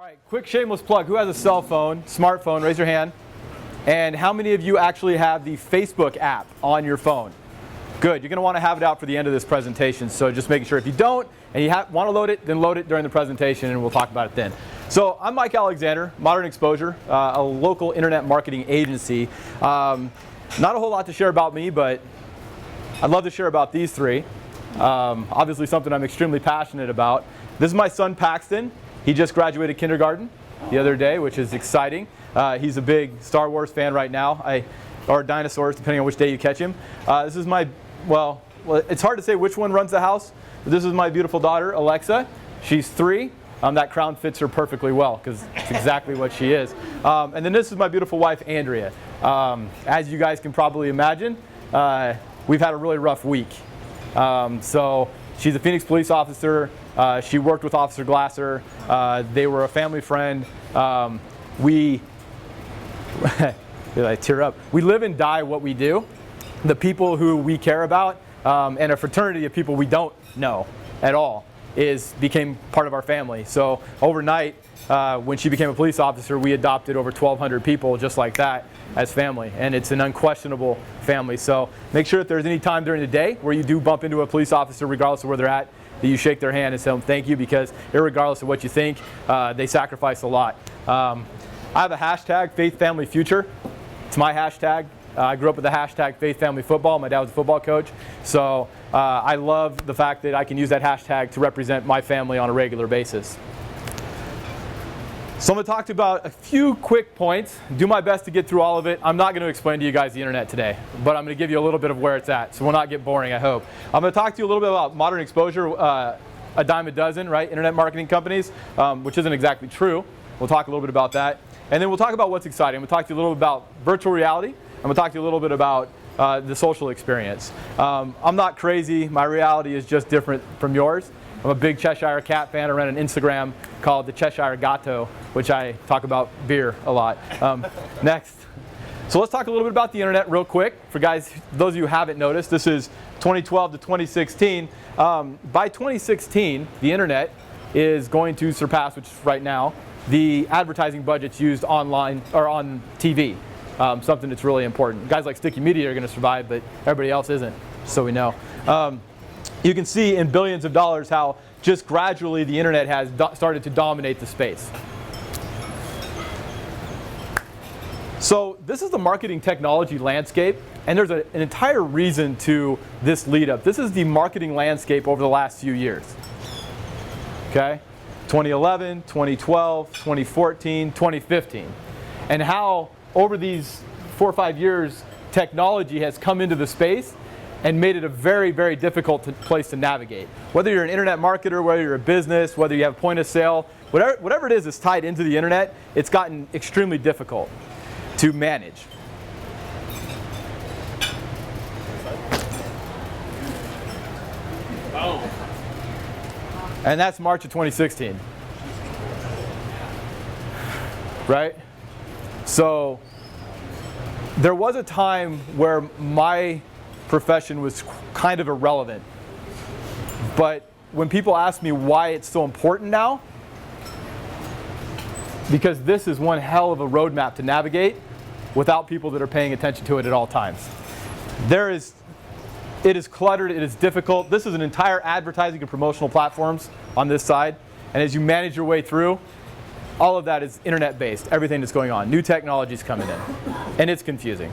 All right, quick shameless plug. Who has a cell phone, smartphone? Raise your hand. And how many of you actually have the Facebook app on your phone? Good. You're going to want to have it out for the end of this presentation. So just making sure if you don't and you want to load it, then load it during the presentation and we'll talk about it then. So I'm Mike Alexander, Modern Exposure, a local internet marketing agency. Not a whole lot to share about me, but I'd love to share about these three. Obviously something I'm extremely passionate about. This is my son Paxton. He just graduated kindergarten the other day, which is exciting. He's a big Star Wars fan right now, or dinosaurs, depending on which day you catch him. This is my, well, it's hard to say which one runs the house, but this is my beautiful daughter, Alexa. She's 3. That crown fits her perfectly well, because it's exactly what she is. And then this is my beautiful wife, Andrea. As you guys can probably imagine, we've had a really rough week. So she's a Phoenix police officer. She worked with Officer Glasser. They were a family friend. I tear up. We live and die what we do. The people who we care about and a fraternity of people we don't know at all became part of our family. So overnight, when she became a police officer, we adopted over 1,200 people just like that as family, and it's an unquestionable family. So make sure if there's any time during the day where you do bump into a police officer, regardless of where they're at, that you shake their hand and tell them thank you, because irregardless of what you think, they sacrifice a lot. I have a hashtag, Faith Family Future. It's my hashtag. I grew up with the hashtag Faith Family Football. My dad was a football coach. So I love the fact that I can use that hashtag to represent my family on a regular basis. So I'm going to talk to you about a few quick points. Do my best to get through all of it. I'm not going to explain to you guys the internet today, but I'm going to give you a little bit of where it's at, so we'll not get boring, I hope. I'm going to talk to you a little bit about Modern Exposure, a dime a dozen, right? Internet marketing companies, which isn't exactly true. We'll talk a little bit about that. And then we'll talk about what's exciting. I'm going to talk to you a little bit about virtual reality. I'm going to talk to you a little bit about the social experience. I'm not crazy. My reality is just different from yours. I'm a big Cheshire Cat fan. I run an Instagram called the Cheshire Gatto, which I talk about beer a lot. Next. So let's talk a little bit about the internet real quick. For guys, those of you who haven't noticed, this is 2012 to 2016. By 2016, the internet is going to surpass, which is right now, the advertising budgets used online or on TV. Something that's really important. Guys like Sticky Media are going to survive, but everybody else isn't, so we know. You can see in billions of dollars how just gradually the internet has started to dominate the space. So this is the marketing technology landscape, and there's an entire reason to this lead up. This is the marketing landscape over the last few years. Okay? 2011, 2012, 2014, 2015. And how over these 4 or 5 years, technology has come into the space and made it a very, very difficult place to navigate. Whether you're an internet marketer, whether you're a business, whether you have point of sale, whatever it is that's tied into the internet, it's gotten extremely difficult to manage. And that's March of 2016. Right? So there was a time where my profession was kind of irrelevant. But when people ask me why it's so important now, because this is one hell of a roadmap to navigate without people that are paying attention to it at all times. It is cluttered, it is difficult. This is an entire advertising and promotional platforms on this side. And as you manage your way through, all of that is internet based, everything that's going on. New technologies coming in, and it's confusing.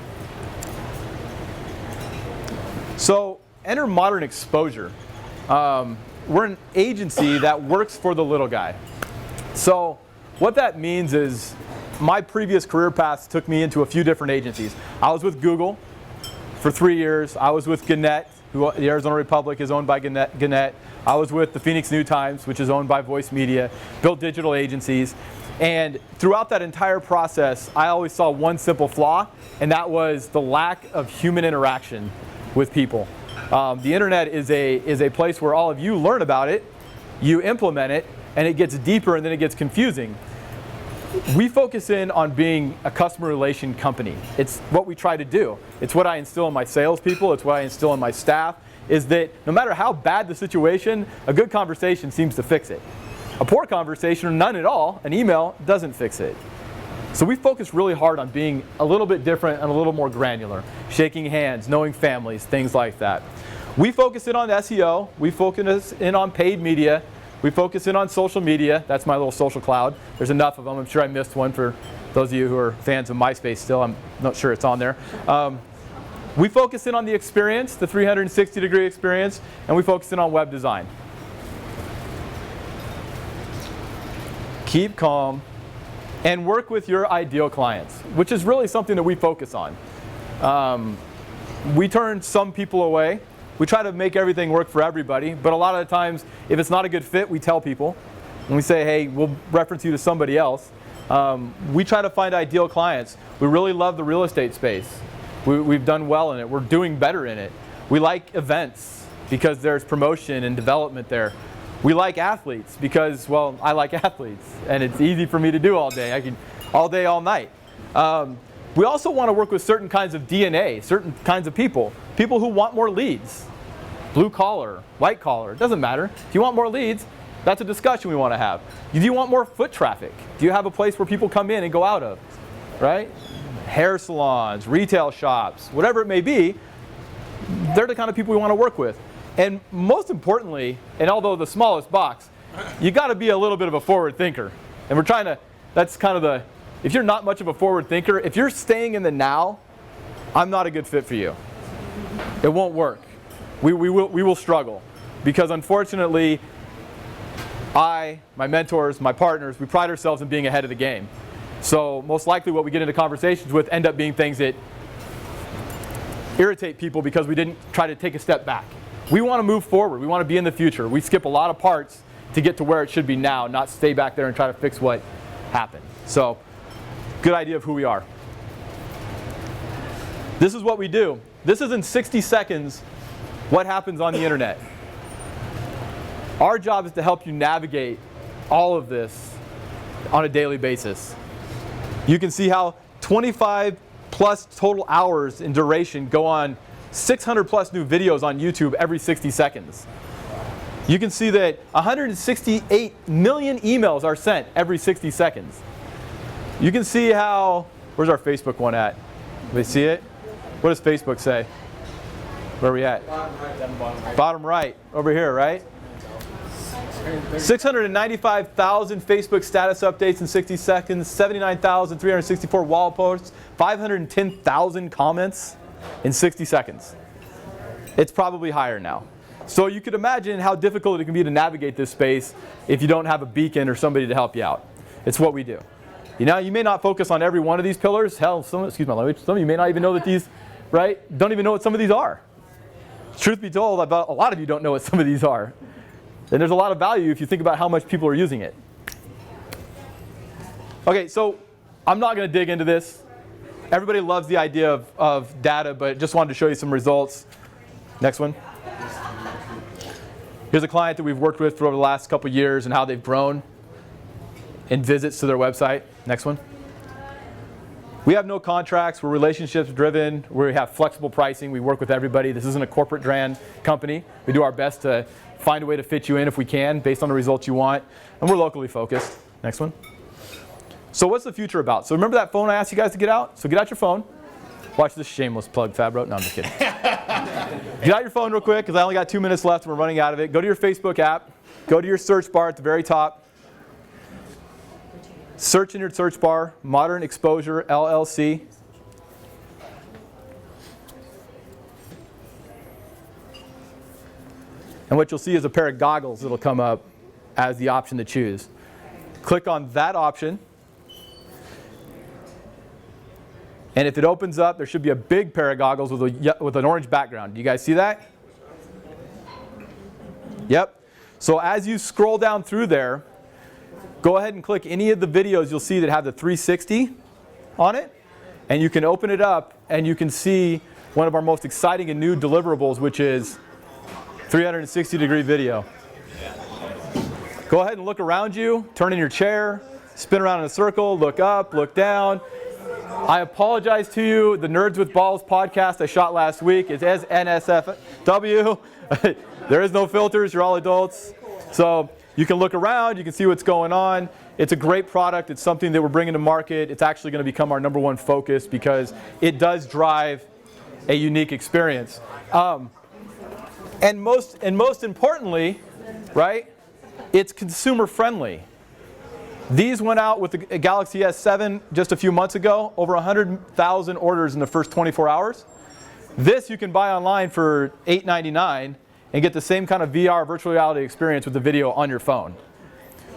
So enter Modern Exposure. We're an agency that works for the little guy. So what that means is my previous career paths took me into a few different agencies. I was with Google for 3 years. I was with Gannett, who the Arizona Republic is owned by Gannett. I was with the Phoenix New Times, which is owned by Voice Media, built digital agencies. And throughout that entire process, I always saw one simple flaw, and that was the lack of human interaction with people. The internet is a place where all of you learn about it, you implement it, and it gets deeper and then it gets confusing. We focus in on being a customer relation company. It's what we try to do. It's what I instill in my salespeople. It's what I instill in my staff, is that no matter how bad the situation, a good conversation seems to fix it. A poor conversation, or none at all, an email doesn't fix it. So we focus really hard on being a little bit different and a little more granular. Shaking hands, knowing families, things like that. We focus in on SEO. We focus in on paid media. We focus in on social media. That's my little social cloud. There's enough of them. I'm sure I missed one for those of you who are fans of MySpace still. I'm not sure it's on there. We focus in on the experience, the 360-degree experience, and we focus in on web design. Keep calm and work with your ideal clients, which is really something that we focus on. We turn some people away. We try to make everything work for everybody, but a lot of the times, if it's not a good fit, we tell people. And we say, hey, we'll reference you to somebody else. We try to find ideal clients. We really love the real estate space. We've done well in it. We're doing better in it. We like events because there's promotion and development there. We like athletes because, well, I like athletes, and it's easy for me to do all day. I can all day, all night. We also want to work with certain kinds of DNA, certain kinds of people who want more leads. Blue collar, white collar, it doesn't matter. If you want more leads, that's a discussion we want to have. Do you want more foot traffic? Do you have a place where people come in and go out of, right? Hair salons, retail shops, whatever it may be, they're the kind of people we want to work with. And most importantly, and although the smallest box, you got to be a little bit of a forward thinker. And we're trying to, that's kind of the, if you're not much of a forward thinker, if you're staying in the now, I'm not a good fit for you. It won't work. We will struggle. Because unfortunately, my mentors, my partners, we pride ourselves in being ahead of the game. So most likely what we get into conversations with end up being things that irritate people because we didn't try to take a step back. We want to move forward. We want to be in the future. We skip a lot of parts to get to where it should be now, not stay back there and try to fix what happened. So, good idea of who we are. This is what we do. This is in 60 seconds what happens on the internet. Our job is to help you navigate all of this on a daily basis. You can see how 25 plus total hours in duration go on 600 plus new videos on YouTube every 60 seconds. You can see that 168 million emails are sent every 60 seconds. You can see how, where's our Facebook one at? Do they see it? What does Facebook say? Where are we at? Bottom right, over here, right? 695,000 Facebook status updates in 60 seconds, 79,364 wall posts, 510,000 comments in 60 seconds. It's probably higher now. So you could imagine how difficult it can be to navigate this space if you don't have a beacon or somebody to help you out. It's what we do. You know, you may not focus on every one of these pillars. Hell, excuse my language, some of you may not even know that these, right? Don't even know what some of these are. Truth be told, about a lot of you don't know what some of these are. And there's a lot of value if you think about how much people are using it. Okay, so I'm not going to dig into this. Everybody loves the idea of data, but just wanted to show you some results. Next one. Here's a client that we've worked with for over the last couple years and how they've grown in visits to their website. Next one. We have no contracts. We're relationships driven. We have flexible pricing. We work with everybody. This isn't a corporate brand company. We do our best to find a way to fit you in if we can based on the results you want. And we're locally focused. Next one. So what's the future about? So remember that phone I asked you guys to get out? So get out your phone. Watch this shameless plug, Fabro. No, I'm just kidding. Get out your phone real quick because I only got 2 minutes left and we're running out of it. Go to your Facebook app. Go to your search bar at the very top. Search in your search bar, Modern Exposure LLC. And what you'll see is a pair of goggles that'll come up as the option to choose. Click on that option. And if it opens up, there should be a big pair of goggles with an orange background. Do you guys see that? Yep. So as you scroll down through there, go ahead and click any of the videos you'll see that have the 360 on it. And you can open it up and you can see one of our most exciting and new deliverables, which is 360-degree video. Go ahead and look around you, turn in your chair, spin around in a circle, look up, look down. I apologize to you. The Nerds with Balls podcast I shot last week is as NSFW. There is no filters. You're all adults. So you can look around, you can see what's going on. It's a great product. It's something that we're bringing to market. It's actually going to become our #1 focus because it does drive a unique experience. And most importantly, right, it's consumer friendly. These went out with the Galaxy S7 just a few months ago, over 100,000 orders in the first 24 hours. This you can buy online for $8.99 and get the same kind of VR virtual reality experience with the video on your phone.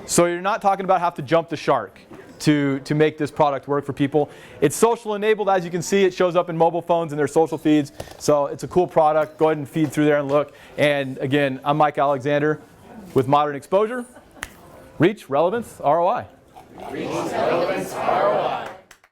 So you're not talking about have to jump the shark to make this product work for people. It's social enabled, as you can see. It shows up in mobile phones and their social feeds. So it's a cool product. Go ahead and feed through there and look. And again, I'm Mike Alexander with Modern Exposure. Reach, relevance, ROI. Reach, relevance, ROI.